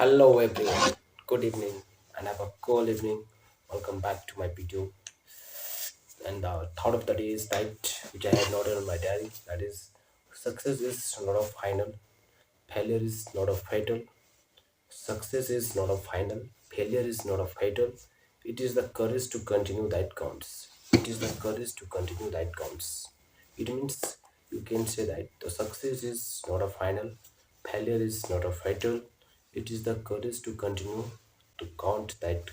Hello everyone, good evening and have a cool evening. Welcome back to my video. And the thought of the day is that which I had noted on my diary, that is success is not a final, failure is not a fatal, success is not a final, failure is not a fatal. It is the courage to continue that counts. It is the courage to continue that counts. It means you can say that the success is not a final, failure is not a fatal. It is the courage to continue to count that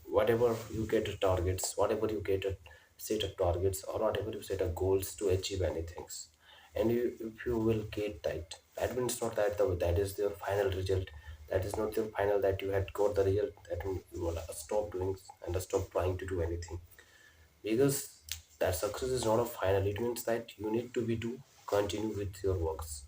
whatever you get a targets, whatever you get a set of targets, or whatever you set a goals to achieve anything. And if you will get that, that means not that that is your final result. That is not your final that you had got the result. That means you will stop doing and stop trying to do anything because that success is not a final. It means that you need to be to continue with your works.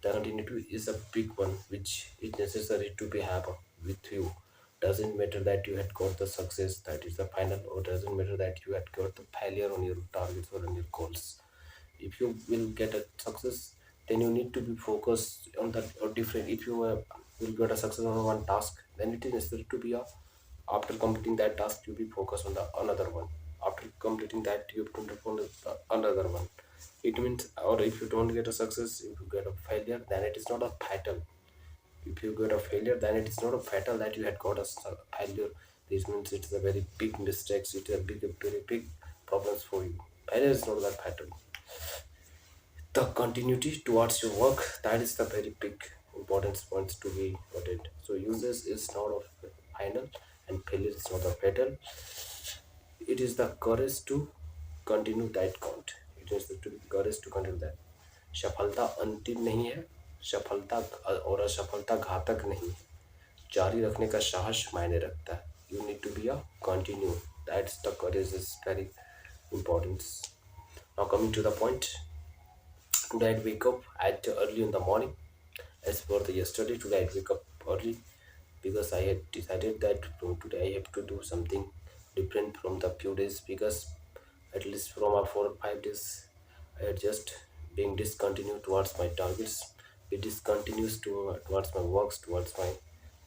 The continuity is a big one which is necessary to be have with you. Doesn't matter that you had got the success that is the final, or doesn't matter that you had got the failure on your targets or on your goals. If you will get a success, then you need to be focused on that or different. If you will get a success on one task, then it is necessary to be a after completing that task you be focused on the another one. After completing that you have to look on the another one. It means, or if you don't get a success, if you get a failure, then it is not a fatal. If you get a failure, then it is not a fatal that you had got a failure. This means it's a very big mistakes. It's a big, very big problems for you. Failure is not that fatal. The continuity towards your work, that is the very big importance points to be noted. So uses is not a final and failure is not a fatal. It is the courage to continue that count. It is the courage to continue that. सफलता अंतिम नहीं है, सफलता और असफलता घातक नहीं है, जारी रखने का साहस मायने रखता है. You need to be a continue. That's the courage is very important. Now coming to the point, today I wake up at early in the morning. As for the yesterday, today I wake up early because I had decided that from today I have to do something different from the few days, because at least from our 4 or 5 days I had just being discontinued towards my targets. It discontinues towards my works, towards my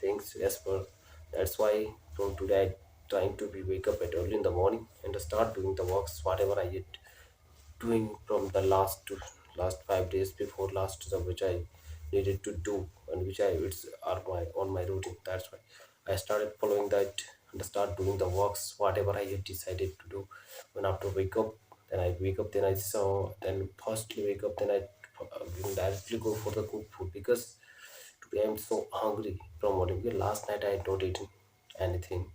things. As per that's why from today I trying to be wake up at early in the morning and start doing the works whatever I had doing from the last 5 days before last, which I needed to do and which I it's are my on my routine. That's why I started following that and start doing the works whatever I had decided to do. When after wake up, then I wake up, then I saw, then firstly wake up, then I directly go for the cook food, because today I'm so hungry from morning. Because last night I had not eaten anything.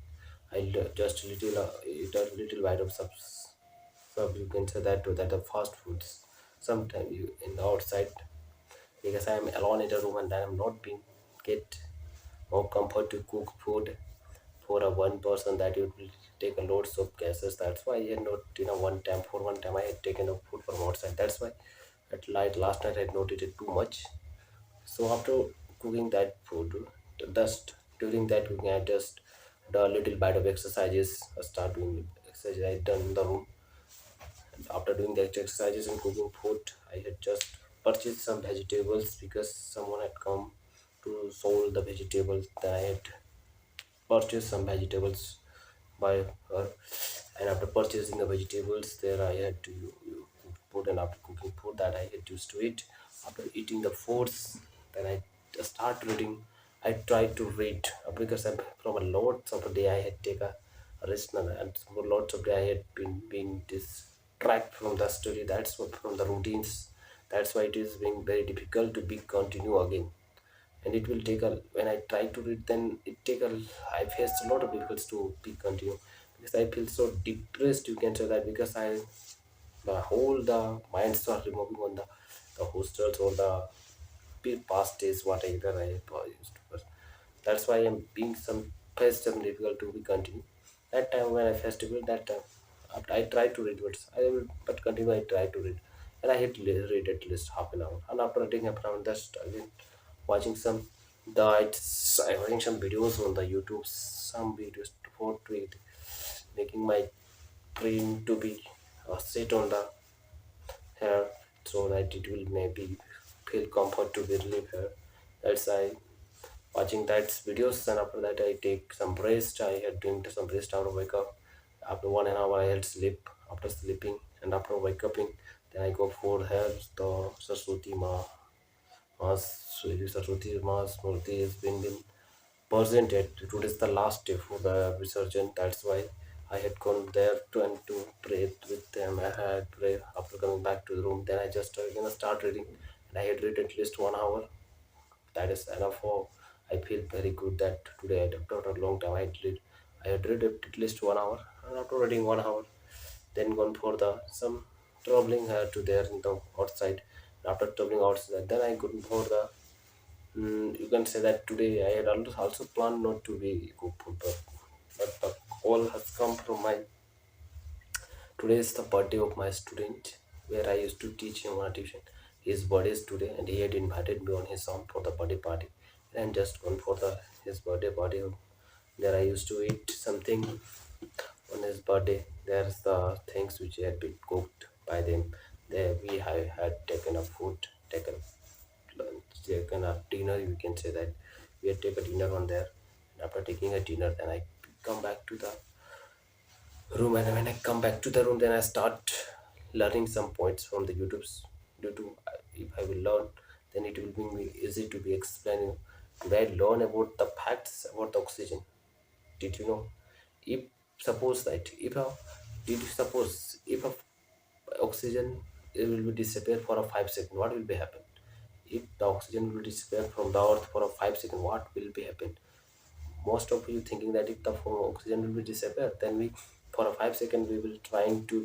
Just eat a little bite of subs. So you can say that too, that the fast foods. Sometimes you in the outside, because I am alone in a room and I am not being get more comfort to cook food for a one person, that it will take a loads of gases. That's why I had not one time I had taken a food from outside. That's why at night last night I had not eaten too much. So after cooking that food, just during that cooking I just do a little bit of exercises. I start doing exercise I done in the room. After doing the exercises and cooking food, I had just purchased some vegetables because someone had come to sold the vegetables. Then I had purchased some vegetables by her, and after purchasing the vegetables, there I had to put, and after cooking food that I had used to eat. After eating the foods, then I just start reading. I try to read because I'm from a lot of a day I had take a rest, and for lots of day I had been being distracted from the study. That's what from the routines. That's why it is being very difficult to be continue again. And it will take a, when I try to read, then it take a, I faced a lot of difficulties to be continue, because I feel so depressed, you can say that, because I the whole the minds are removing on the hostels or the past days whatever I used to pass. That's why I'm being some faced some difficult to be continue. That time when I festival, that time after I try to read, but I will but continue I try to read, and I hit read at least half an hour, and after reading half an hour, just again watching some diets. I watching some videos on the YouTube, some videos for to it, making my brain to be sit on the hair so that it will maybe feel comfort to be relieve here. That's I watching that videos, and after that I take some rest. I had drink some rest after wake up. After 1 hour I had sleep. After sleeping and after wake up, then I go for hair the Saraswati Ma's Saraswati Ma's Murti has been presented. Today is the last day for the resurgent. That's why I had gone there to pray with them. I had pray after coming back to the room. Then I just start reading, and I had read at least 1 hour. That is enough for. I feel very good that today after a long time I had read at least 1 hour, and after reading 1 hour, then gone for the some traveling to there in the outside. After traveling outside, then I go for the. You can say that today I had also planned not to be good, but the call has come from my. Today is the birthday of my student, where I used to teach him on tuition. His birthday is today, and he had invited me on his own for the birthday party. And I'm just gone for the his birthday party. There I used to eat something on his birthday. There's the things which had been cooked by them. There we had taken a food, taken lunch, taken a dinner. You can say that we had taken a dinner on there. And after taking a dinner, then I come back to the room, and when I come back to the room, then I start learning some points from the YouTube's due to if I will learn, then it will be easy to be explaining. Did I learn about the facts about the oxygen? Did you know? If suppose that if a did you suppose if a oxygen, it will be disappear for a 5 second, what will be happen? If the oxygen will disappear from the earth for a 5 second, what will be happen? Most of you thinking that if the oxygen will be disappear, then we for a 5 second we will trying to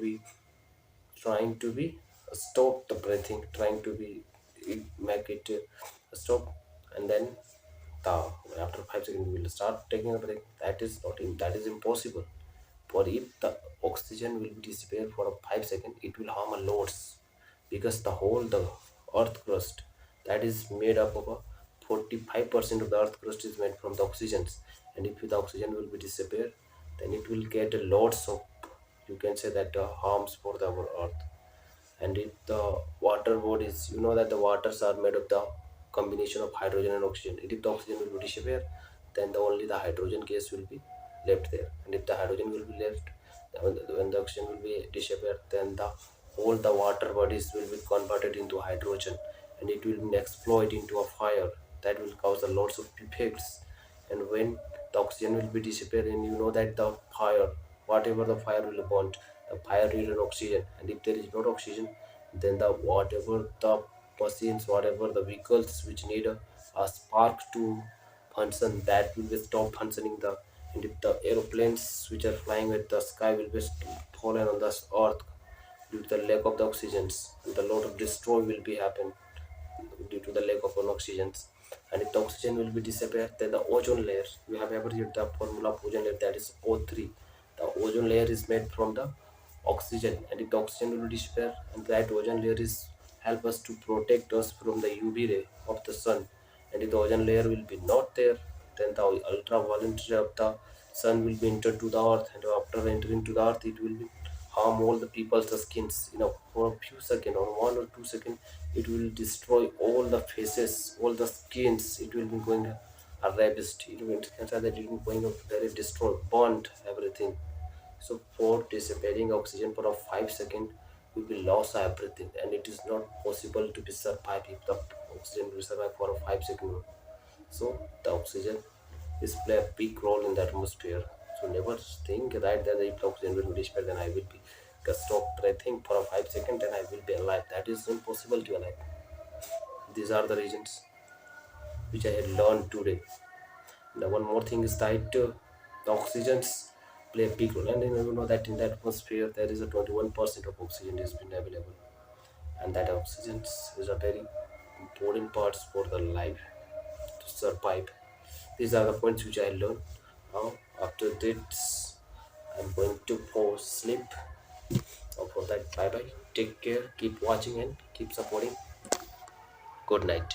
be stop the breathing, trying to be make it stop, and then the after 5 seconds we will start taking a break. That is not that is impossible. For if the oxygen will disappear for a 5 second, it will harm a loads, because the whole the earth crust, that is made up of a 45% of the earth crust is made from the oxygens. And if the oxygen will be disappear, then it will get a lots of, you can say that harms for the our earth. And if the water bodies, you know that the waters are made of the combination of hydrogen and oxygen. And if the oxygen will be disappear, then only the hydrogen gas will be left there. And if the hydrogen will be left, when the oxygen will be disappear, then the whole the water bodies will be converted into hydrogen, and it will explode into a fire that will cause a lots of effects. And when the oxygen will be disappearing, you know that the fire, whatever the fire will burn, the fire need an oxygen. And if there is not oxygen, then the whatever the machines, whatever the vehicles which need a spark to function, that will be stop functioning. The and if the aeroplanes which are flying at the sky will be fallen on the earth due to the lack of the oxygens, and the lot of destroy will be happen due to the lack of an oxygens. And if the oxygen will be disappear, then the ozone layer, you have ever heard the formula of ozone layer, that is O3. The ozone layer is made from the oxygen, and if the oxygen will disappear, and that ozone layer is help us to protect us from the UV ray of the sun. And if the ozone layer will be not there, then the ultraviolet ray of the sun will be entered to the earth, and after entering to the earth, it will be harm all the people's skins. For a few seconds or 1 or 2 seconds, it will destroy all the faces, all the skins. It will be going a ravaged. It will consider that it will going to very destroy, burnt everything. So for disappearing oxygen for a 5 second, we will lose everything, and it is not possible to be survive if the oxygen will survive for a 5 second. So the oxygen is play a big role in the atmosphere. So never think right that if the oxygen will disappear, then I will be stop breathing for a 5 second and I will be alive. That is impossible to alive. These are the reasons which I had learned today. The one more thing is that the oxygens play a big role, and you know that in the atmosphere there is a 21% of oxygen has been available, and that oxygen is a very important parts for the life to survive. These are the points which I learned. Now after this, I'm going to fall asleep. So for that, bye bye. Take care. Keep watching and keep supporting. Good night.